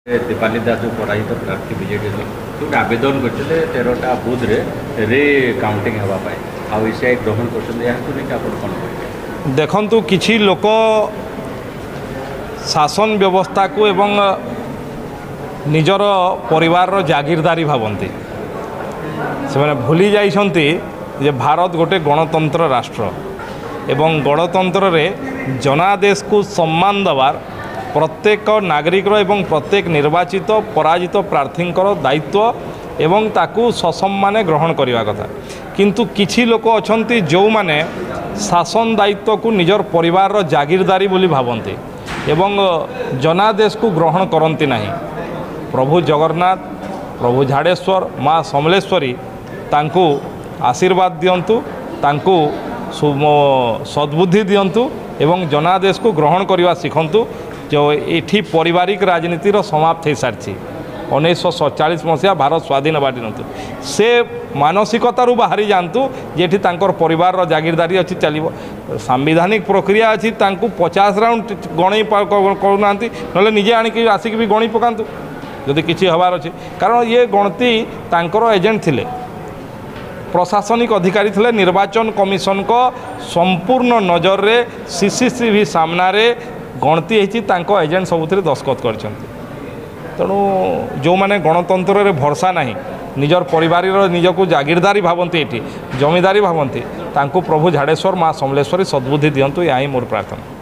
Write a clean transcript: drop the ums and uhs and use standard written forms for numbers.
दीपाली दास जो पराजित प्रार्थी बीजेडी जो आवेदन करते 13टा बुथ रे काउंटिंग होगापाई आईसीआई ग्रहण कर देखु किसी लोक शासन व्यवस्था को एवं निजर परिवार जागीरदारी भावती से भूली जाइछन्ति जे भारत गोटे गणतंत्र राष्ट्र एवं गणतंत्र रे जनादेश को सम्मान देवार प्रत्येक नागरिक एवं प्रत्येक निर्वाचित पराजित प्रार्थी दायित्व एवं ताकू ससम्माने ग्रहण करने कथा किंतु किछि लोक अछन्ति जो माने शासन दायित्व को निजर परिवार जागीरदारी बोली भावती एवं जनादेश को ग्रहण करती नहीं। प्रभु जगन्नाथ प्रभु झाड़ेश्वर माँ समलेश्वरी तांकू आशीर्वाद दियंतु तांकू सद्बुद्धि दियंतु एवं जनादेश को ग्रहण करने शिखंतु जो एठी पारिवारिक राजनीतिर समाप्त हो सारी 1947 मसीहा भारत स्वाधीन बाटी नतु से मानसिकतारू बाहरी जातु जेठी तांकर परिवार जागीरदारी अच्छी चलो सांविधानिक प्रक्रिया अच्छी 50 राउंड गणई करूना ना निजे आणिक आसिक भी गणी पकातु जदि किसी हबार अच्छे कारण ये गणती तांकर एजेंट थिले प्रशासनिक अधिकारी थे निर्वाचन कमिशन को संपूर्ण नजर रे सीसीटीवी सामना रे गणती होती एजेंट सबुथ दस्खत कर तेणु जो मैंने गणतंत्र रे भरसा नहीं निजर परिवार निजक जागीरदारी भावती ये जमीदारी भावती प्रभु झाड़ेश्वर माँ समलेश्वरी सद्बुद्धि दिंतु या मोर प्रार्थना।